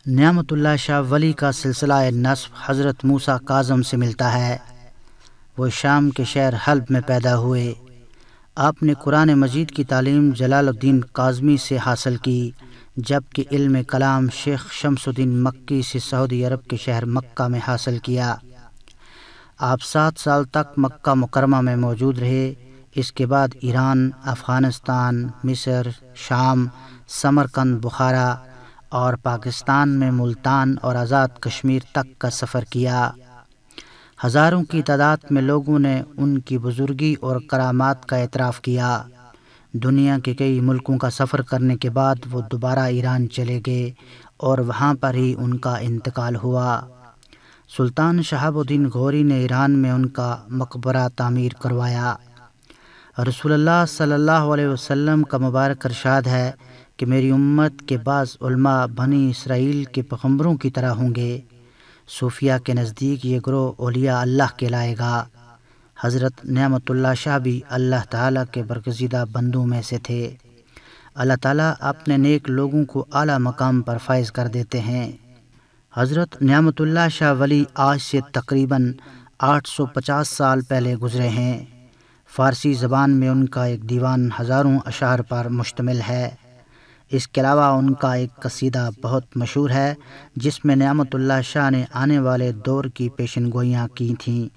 نعمت اللہ شاہ ولی کا سلسلہ نسب حضرت موسیٰ کاظم سے ملتا ہے۔ وہ شام کے شہر حلب میں پیدا ہوئے۔ آپ نے قرآن مجید کی تعلیم جلال الدین کاظمی سے حاصل کی، جبکہ علم کلام شیخ شمس الدین مکی سے سعودی عرب کے شہر مکہ میں حاصل کیا۔ آپ 7 سال تک مکہ مکرمہ میں موجود رہے۔ اس کے بعد ایران، افغانستان، مصر، شام، سمرقند، بخارا اور پاکستان میں ملتان اور آزاد کشمیر تک کا سفر کیا۔ ہزاروں کی تعداد میں لوگوں نے ان کی بزرگی اور کرامات کا اعتراف کیا۔ دنیا کے کئی ملکوں کا سفر کرنے کے بعد وہ دوبارہ ایران چلے گئے اور وہاں پر ہی ان کا انتقال ہوا۔ سلطان شہاب الدین غوری نے ایران میں ان کا مقبرہ تعمیر کروایا۔ رسول اللہ صلی اللہ علیہ وسلم کا مبارک ارشاد ہے کہ میری امت کے بعض علماء بنی اسرائیل کے پیغمبروں کی طرح ہوں گے۔ صوفیہ کے نزدیک یہ گروہ اولیاء اللہ کہلائے گا۔ حضرت نعمت اللہ شاہ بھی اللہ تعالیٰ کے برگزیدہ بندوں میں سے تھے۔ اللہ تعالیٰ اپنے نیک لوگوں کو اعلیٰ مقام پر فائز کر دیتے ہیں۔ حضرت نعمت اللہ شاہ ولی آج سے تقریباً 850 سال پہلے گزرے ہیں۔ فارسی زبان میں ان کا ایک دیوان ہزاروں اشعار پر مشتمل ہے۔ اس کے علاوہ ان کا ایک قصیدہ بہت مشہور ہے جس میں نعمت اللہ شاہ نے آنے والے دور کی پیشن گوئیاں کی تھیں۔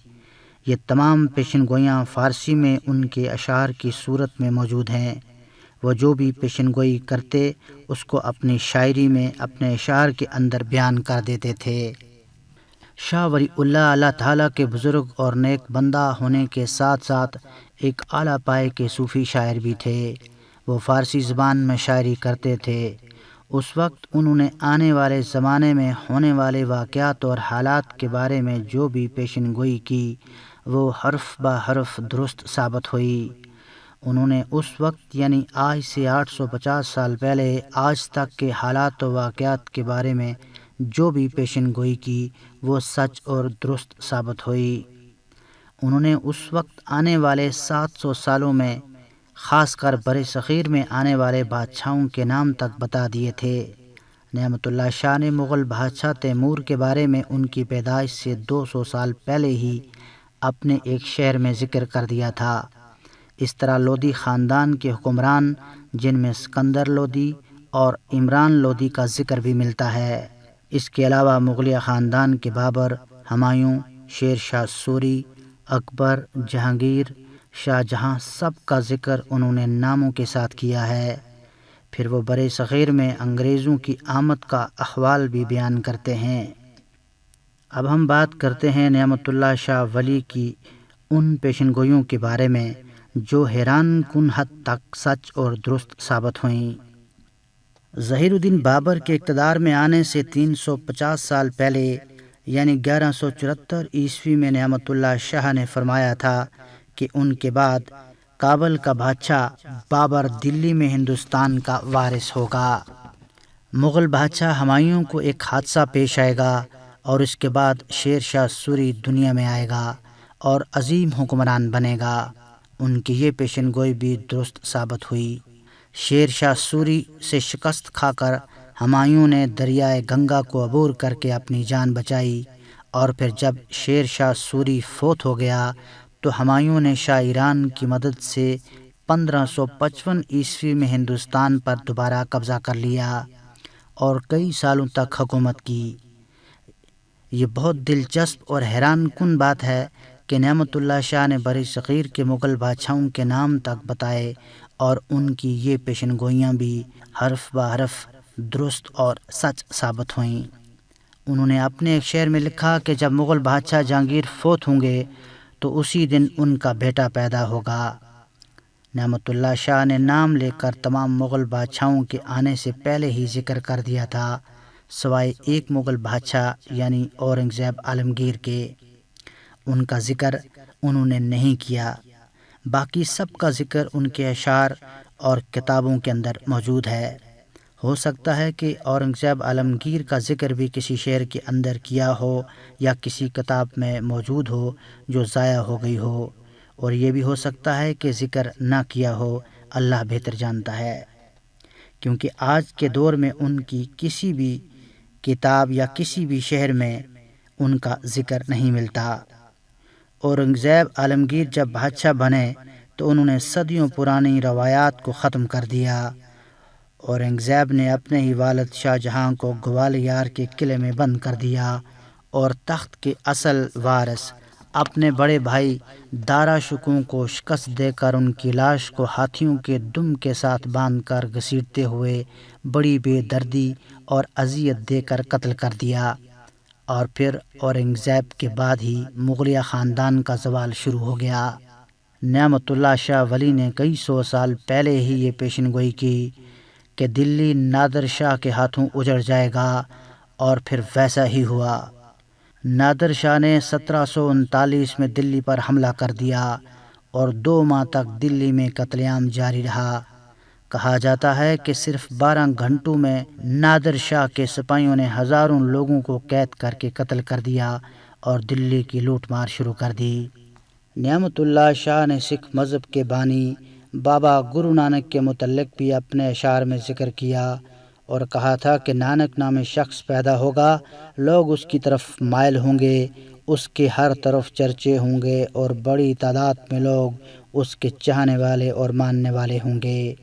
یہ تمام پیشن گوئیاں فارسی میں ان کے اشعار کی صورت میں موجود ہیں۔ وہ جو بھی پیشن گوئی کرتے اس کو اپنی شاعری میں اپنے اشعار کے اندر بیان کر دیتے تھے۔ شاہ ولی اللہ اللہ تعالیٰ کے بزرگ اور نیک بندہ ہونے کے ساتھ ساتھ ایک اعلیٰ پائے کے صوفی شاعر بھی تھے۔ وہ فارسی زبان میں شاعری کرتے تھے۔ اس وقت انہوں نے آنے والے زمانے میں ہونے والے واقعات اور حالات کے بارے میں جو بھی پیشن گوئی کی وہ حرف بہ حرف درست ثابت ہوئی۔ انہوں نے اس وقت یعنی آج سے 850 سال پہلے آج تک کے حالات و واقعات کے بارے میں جو بھی پیشن گوئی کی وہ سچ اور درست ثابت ہوئی۔ انہوں نے اس وقت آنے والے 700 سالوں میں خاص کر بر صغیر میں آنے والے بادشاہوں کے نام تک بتا دیے تھے۔ نعمت اللہ شاہ نے مغل بادشاہ تیمور کے بارے میں ان کی پیدائش سے 200 سال پہلے ہی اپنے ایک شعر میں ذکر کر دیا تھا۔ اس طرح لودھی خاندان کے حکمران جن میں سکندر لودھی اور عمران لودھی کا ذکر بھی ملتا ہے۔ اس کے علاوہ مغلیہ خاندان کے بابر، ہمایوں، شیر شاہ سوری، اکبر، جہانگیر، شاہ جہاں سب کا ذکر انہوں نے ناموں کے ساتھ کیا ہے۔ پھر وہ بر صغیر میں انگریزوں کی آمد کا احوال بھی بیان کرتے ہیں۔ اب ہم بات کرتے ہیں نعمت اللہ شاہ ولی کی ان پیشن گوئیوں کے بارے میں جو حیران کن حد تک سچ اور درست ثابت ہوئیں۔ ظہیر الدین بابر کے اقتدار میں آنے سے 350 سال پہلے یعنی 1174 عیسوی میں نعمت اللہ شاہ نے فرمایا تھا کہ ان کے بعد کابل کا بادشاہ بابر دلی میں ہندوستان کا وارث ہوگا۔ مغل بادشاہ ہمایوں کو ایک حادثہ پیش آئے گا اور اس کے بعد شیر شاہ سوری دنیا میں آئے گا اور عظیم حکمران بنے گا۔ ان کی یہ پیشن گوئی بھی درست ثابت ہوئی۔ شیر شاہ سوری سے شکست کھا کر ہمایوں نے دریائے گنگا کو عبور کر کے اپنی جان بچائی، اور پھر جب شیر شاہ سوری فوت ہو گیا تو ہمایوں نے شاہ ایران کی مدد سے 1555 عیسوی میں ہندوستان پر دوبارہ قبضہ کر لیا اور کئی سالوں تک حکومت کی۔ یہ بہت دلچسپ اور حیران کن بات ہے کہ نعمت اللہ شاہ نے بر صغیر کے مغل بادشاہوں کے نام تک بتائے اور ان کی یہ پیشن گوئیاں بھی حرف بہ حرف درست اور سچ ثابت ہوئیں۔ انہوں نے اپنے ایک شعر میں لکھا کہ جب مغل بادشاہ جہانگیر فوت ہوں گے تو اسی دن ان کا بیٹا پیدا ہوگا۔ نعمت اللہ شاہ نے نام لے کر تمام مغل بادشاہوں کے آنے سے پہلے ہی ذکر کر دیا تھا، سوائے ایک مغل بادشاہ یعنی اورنگزیب عالمگیر کے۔ ان کا ذکر انہوں نے نہیں کیا۔ باقی سب کا ذکر ان کے اشعار اور کتابوں کے اندر موجود ہے۔ ہو سکتا ہے کہ اورنگزیب عالمگیر کا ذکر بھی کسی شعر کے اندر کیا ہو یا کسی کتاب میں موجود ہو جو ضائع ہو گئی ہو، اور یہ بھی ہو سکتا ہے کہ ذکر نہ کیا ہو، اللہ بہتر جانتا ہے، کیونکہ آج کے دور میں ان کی کسی بھی کتاب یا کسی بھی شہر میں ان کا ذکر نہیں ملتا۔ اورنگزیب عالمگیر جب بادشاہ بنے تو انہوں نے صدیوں پرانی روایات کو ختم کر دیا۔ اورنگزیب نے اپنے ہی والد شاہ جہاں کو گوالیار کے قلعے میں بند کر دیا اور تخت کے اصل وارث اپنے بڑے بھائی دارا شکوہ کو شکست دے کر ان کی لاش کو ہاتھیوں کے دم کے ساتھ باندھ کر گھسیٹتے ہوئے بڑی بے دردی اور اذیت دے کر قتل کر دیا۔ اور پھر اورنگزیب کے بعد ہی مغلیہ خاندان کا زوال شروع ہو گیا۔ نعمت اللہ شاہ ولی نے کئی سو سال پہلے ہی یہ پیشن گوئی کی کہ دلی نادر شاہ کے ہاتھوں اجڑ جائے گا، اور پھر ویسا ہی ہوا۔ نادر شاہ نے 1739 میں دلی پر حملہ کر دیا اور 2 ماہ تک دلی میں قتل عام جاری رہا۔ کہا جاتا ہے کہ صرف 12 گھنٹوں میں نادر شاہ کے سپاہیوں نے ہزاروں لوگوں کو قید کر کے قتل کر دیا اور دلی کی لوٹ مار شروع کر دی۔ نعمت اللہ شاہ نے سکھ مذہب کے بانی بابا گرو نانک کے متعلق بھی اپنے اشعار میں ذکر کیا اور کہا تھا کہ نانک نامی شخص پیدا ہوگا، لوگ اس کی طرف مائل ہوں گے، اس کے ہر طرف چرچے ہوں گے اور بڑی تعداد میں لوگ اس کے چاہنے والے اور ماننے والے ہوں گے۔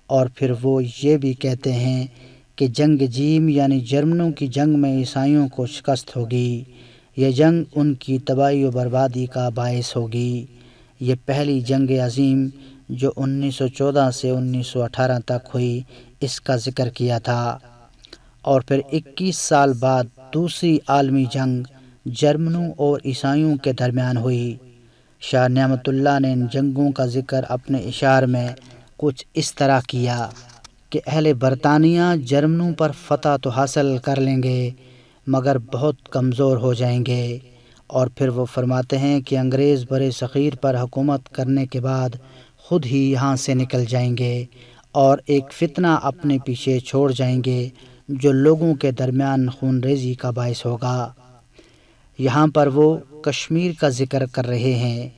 اور پھر وہ یہ بھی کہتے ہیں کہ جنگ جیم یعنی جرمنوں کی جنگ میں عیسائیوں کو شکست ہوگی۔ یہ جنگ ان کی تباہی و بربادی کا باعث ہوگی۔ یہ پہلی جنگ عظیم جو 1914 سے 1918 تک ہوئی، اس کا ذکر کیا تھا۔ اور پھر 21 سال بعد دوسری عالمی جنگ جرمنوں اور عیسائیوں کے درمیان ہوئی۔ شاہ نعمت اللہ نے ان جنگوں کا ذکر اپنے اشعار میں کچھ اس طرح کیا کہ اہل برطانیہ جرمنوں پر فتح تو حاصل کر لیں گے مگر بہت کمزور ہو جائیں گے۔ اور پھر وہ فرماتے ہیں کہ انگریز برِ صغیر پر حکومت کرنے کے بعد خود ہی یہاں سے نکل جائیں گے اور ایک فتنہ اپنے پیچھے چھوڑ جائیں گے جو لوگوں کے درمیان خون ریزی کا باعث ہوگا۔ یہاں پر وہ کشمیر کا ذکر کر رہے ہیں۔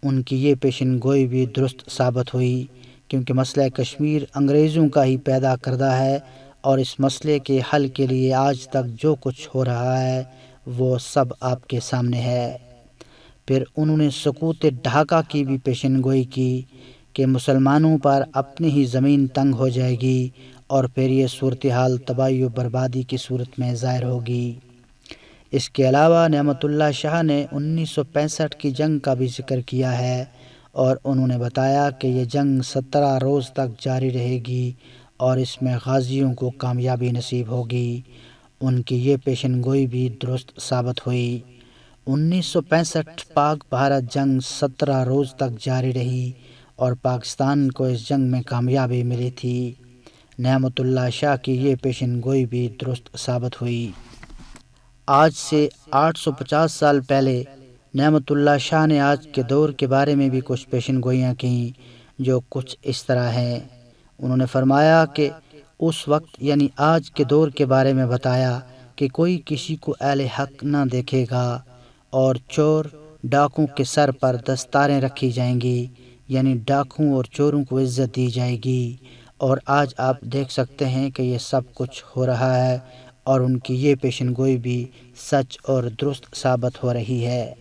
ان کی یہ پیشن گوئی بھی درست ثابت ہوئی، کیونکہ مسئلہ کشمیر انگریزوں کا ہی پیدا کردہ ہے، اور اس مسئلے کے حل کے لیے آج تک جو کچھ ہو رہا ہے وہ سب آپ کے سامنے ہے۔ پھر انہوں نے سقوط ڈھاکہ کی بھی پیشن گوئی کی کہ مسلمانوں پر اپنی ہی زمین تنگ ہو جائے گی اور پھر یہ صورتحال تباہی و بربادی کی صورت میں ظاہر ہوگی۔ اس کے علاوہ نعمت اللہ شاہ نے 1965 کی جنگ کا بھی ذکر کیا ہے، اور انہوں نے بتایا کہ یہ جنگ 17 روز تک جاری رہے گی اور اس میں غازیوں کو کامیابی نصیب ہوگی۔ ان کی یہ پیشن گوئی بھی درست ثابت ہوئی۔ 1965 پاک بھارت جنگ 17 روز تک جاری رہی اور پاکستان کو اس جنگ میں کامیابی ملی تھی۔ نعمت اللہ شاہ کی یہ پیشن گوئی بھی درست ثابت ہوئی۔ آج سے 850 سال پہلے نعمت اللہ شاہ نے آج کے دور کے بارے میں بھی کچھ پیشن گوئیاں کیں جو کچھ اس طرح ہیں۔ انہوں نے فرمایا کہ اس وقت یعنی آج کے دور کے بارے میں بتایا کہ کوئی کسی کو اہل حق نہ دیکھے گا، اور چور ڈاکوں کے سر پر دستاریں رکھی جائیں گی، یعنی ڈاکوں اور چوروں کو عزت دی جائے گی۔ اور آج آپ دیکھ سکتے ہیں کہ یہ سب کچھ ہو رہا ہے، اور ان کی یہ پیشن گوئی بھی سچ اور درست ثابت ہو رہی ہے۔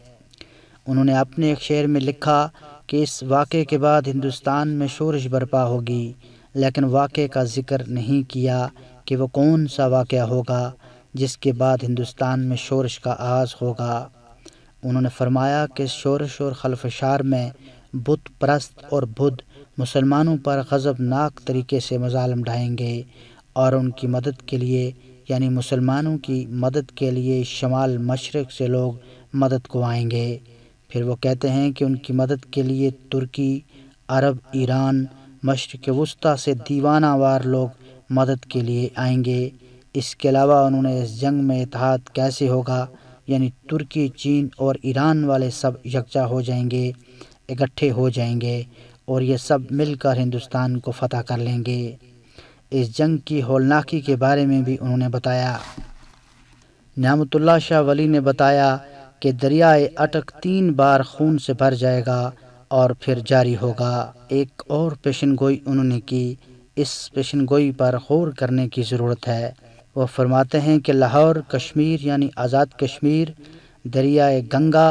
انہوں نے اپنے ایک شعر میں لکھا کہ اس واقعے کے بعد ہندوستان میں شورش برپا ہوگی، لیکن واقعے کا ذکر نہیں کیا کہ وہ کون سا واقعہ ہوگا جس کے بعد ہندوستان میں شورش کا آغاز ہوگا۔ انہوں نے فرمایا کہ شورش اور خلفشار میں بت پرست اور بدھ مسلمانوں پر غضبناک طریقے سے مظالم ڈھائیں گے، اور ان کی مدد کے لیے یعنی مسلمانوں کی مدد کے لیے شمال مشرق سے لوگ مدد کو آئیں گے۔ پھر وہ کہتے ہیں کہ ان کی مدد کے لیے ترکی، عرب، ایران، مشرق وسطیٰ سے دیوانہ وار لوگ مدد کے لیے آئیں گے۔ اس کے علاوہ انہوں نے اس جنگ میں اتحاد کیسے ہوگا، یعنی ترکی، چین اور ایران والے سب یکجا ہو جائیں گے، اکٹھے ہو جائیں گے، اور یہ سب مل کر ہندوستان کو فتح کر لیں گے۔ اس جنگ کی ہولناکی کے بارے میں بھی انہوں نے بتایا۔ نعمت اللہ شاہ ولی نے بتایا کہ دریائے اٹک 3 بار خون سے بھر جائے گا اور پھر جاری ہوگا۔ ایک اور پیشن گوئی انہوں نے کی، اس پیشن گوئی پر غور کرنے کی ضرورت ہے۔ وہ فرماتے ہیں کہ لاہور کشمیر یعنی آزاد کشمیر، دریائے گنگا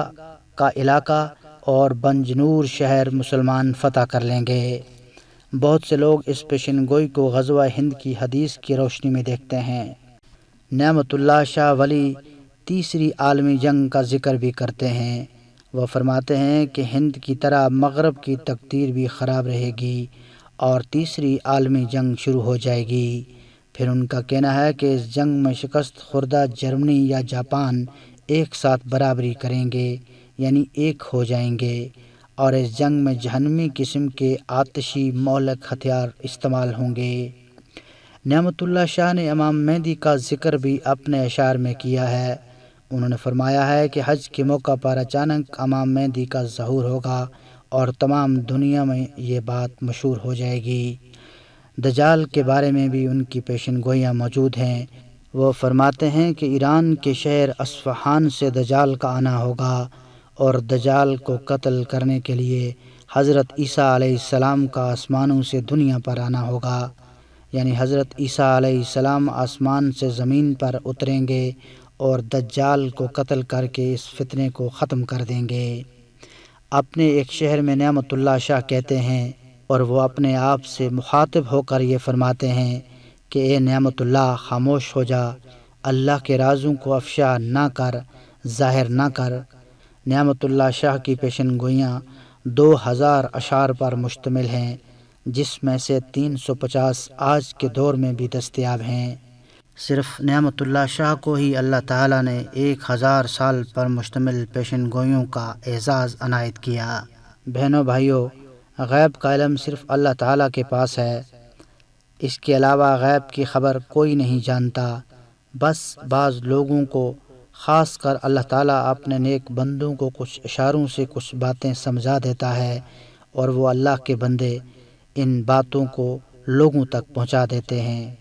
کا علاقہ اور بنجنور شہر مسلمان فتح کر لیں گے۔ بہت سے لوگ اس پیشن گوئی کو غزوہ ہند کی حدیث کی روشنی میں دیکھتے ہیں۔ نعمت اللہ شاہ ولی تیسری عالمی جنگ کا ذکر بھی کرتے ہیں۔ وہ فرماتے ہیں کہ ہند کی طرح مغرب کی تقدیر بھی خراب رہے گی اور تیسری عالمی جنگ شروع ہو جائے گی۔ پھر ان کا کہنا ہے کہ اس جنگ میں شکست خوردہ جرمنی یا جاپان ایک ساتھ برابری کریں گے، یعنی ایک ہو جائیں گے، اور اس جنگ میں جہنمی قسم کے آتشی مہلک ہتھیار استعمال ہوں گے۔ نعمت اللہ شاہ نے امام مہدی کا ذکر بھی اپنے اشعار میں کیا ہے۔ انہوں نے فرمایا ہے کہ حج کے موقع پر اچانک امام مہدی کا ظہور ہوگا اور تمام دنیا میں یہ بات مشہور ہو جائے گی۔ دجال کے بارے میں بھی ان کی پیشن گوئیاں موجود ہیں۔ وہ فرماتے ہیں کہ ایران کے شہر اصفہان سے دجال کا آنا ہوگا اور دجال کو قتل کرنے کے لیے حضرت عیسیٰ علیہ السلام کا آسمانوں سے دنیا پر آنا ہوگا، یعنی حضرت عیسیٰ علیہ السلام آسمان سے زمین پر اتریں گے اور دجال کو قتل کر کے اس فتنے کو ختم کر دیں گے۔ اپنے ایک شعر میں نعمت اللہ شاہ کہتے ہیں، اور وہ اپنے آپ سے مخاطب ہو کر یہ فرماتے ہیں کہ اے نعمت اللہ، خاموش ہو جا، اللہ کے رازوں کو افشا نہ کر، ظاہر نہ کر۔ نعمت اللہ شاہ کی پیشن گوئیاں 2000 اشعار پر مشتمل ہیں، جس میں سے 350 آج کے دور میں بھی دستیاب ہیں۔ صرف نعمت اللہ شاہ کو ہی اللہ تعالیٰ نے 1000 سال پر مشتمل پیشن گوئیوں کا اعزاز عنایت کیا۔ بہنوں بھائیوں، غیب کا علم صرف اللہ تعالیٰ کے پاس ہے۔ اس کے علاوہ غیب کی خبر کوئی نہیں جانتا۔ بس بعض لوگوں کو، خاص کر اللہ تعالیٰ اپنے نیک بندوں کو کچھ اشاروں سے کچھ باتیں سمجھا دیتا ہے، اور وہ اللہ کے بندے ان باتوں کو لوگوں تک پہنچا دیتے ہیں۔